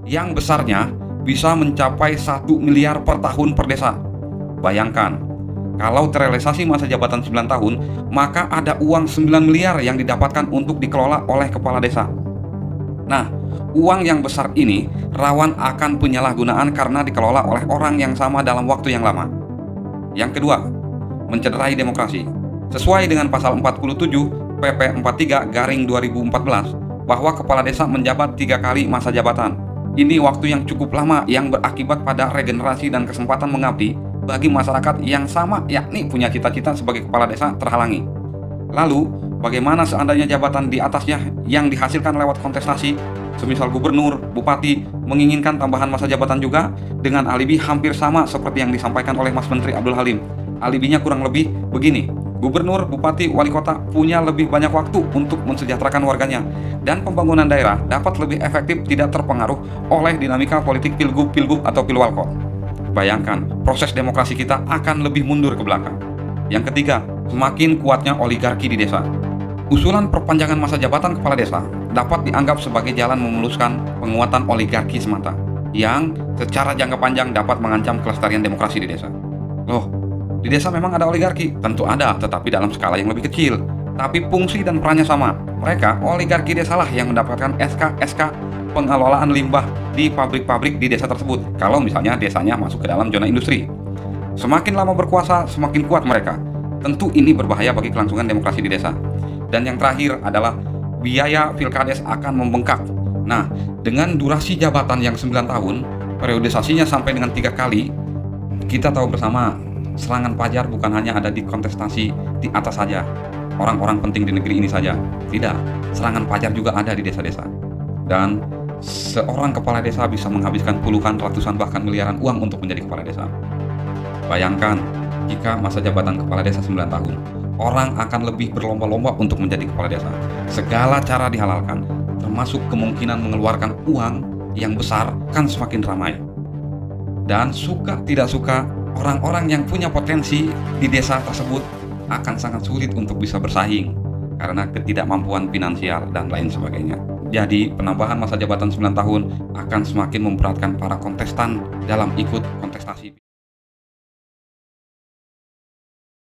yang besarnya bisa mencapai 1 miliar per tahun per desa. Bayangkan, kalau terrealisasi masa jabatan 9 tahun, maka ada uang 9 miliar yang didapatkan untuk dikelola oleh kepala desa. Nah, uang yang besar ini rawan akan penyalahgunaan karena dikelola oleh orang yang sama dalam waktu yang lama. Yang kedua, mencederai demokrasi. Sesuai dengan pasal 47 PP 43/2014 bahwa kepala desa menjabat 3 kali masa jabatan. Ini waktu yang cukup lama yang berakibat pada regenerasi dan kesempatan mengabdi bagi masyarakat yang sama, yakni punya cita-cita sebagai kepala desa terhalangi. Lalu, bagaimana seandainya jabatan di atasnya yang dihasilkan lewat kontestasi, semisal gubernur, bupati, menginginkan tambahan masa jabatan juga dengan alibi hampir sama seperti yang disampaikan oleh Mas Menteri Abdul Halim. Alibinya kurang lebih begini: gubernur, bupati, wali kota punya lebih banyak waktu untuk mensejahterakan warganya, dan pembangunan daerah dapat lebih efektif tidak terpengaruh oleh dinamika politik pilgub atau pilwalkot. Bayangkan, proses demokrasi kita akan lebih mundur ke belakang. Yang ketiga, semakin kuatnya oligarki di desa. Usulan perpanjangan masa jabatan kepala desa dapat dianggap sebagai jalan memuluskan penguatan oligarki semata, yang secara jangka panjang dapat mengancam kelestarian demokrasi di desa. Loh, di desa memang ada oligarki? Tentu ada, tetapi dalam skala yang lebih kecil. Tapi fungsi dan perannya sama. Mereka, oligarki desalah yang mendapatkan SK pengelolaan limbah di pabrik-pabrik di desa tersebut, kalau misalnya desanya masuk ke dalam zona industri. Semakin lama berkuasa, semakin kuat mereka. Tentu ini berbahaya bagi kelangsungan demokrasi di desa. Dan yang terakhir adalah biaya pilkades akan membengkak. Nah, dengan durasi jabatan yang 9 tahun, periodisasinya sampai dengan 3 kali, kita tahu bersama, serangan fajar bukan hanya ada di kontestasi di atas saja, orang-orang penting di negeri ini saja. Tidak, serangan fajar juga ada di desa-desa. Dan seorang kepala desa bisa menghabiskan puluhan, ratusan, bahkan miliaran uang untuk menjadi kepala desa. Bayangkan, jika masa jabatan kepala desa 9 tahun, orang akan lebih berlomba-lomba untuk menjadi kepala desa. Segala cara dihalalkan, termasuk kemungkinan mengeluarkan uang yang besar, kan semakin ramai. Dan suka tidak suka, orang-orang yang punya potensi di desa tersebut akan sangat sulit untuk bisa bersaing karena ketidakmampuan finansial dan lain sebagainya. Jadi, penambahan masa jabatan 9 tahun akan semakin memberatkan para kontestan dalam ikut kontestasi.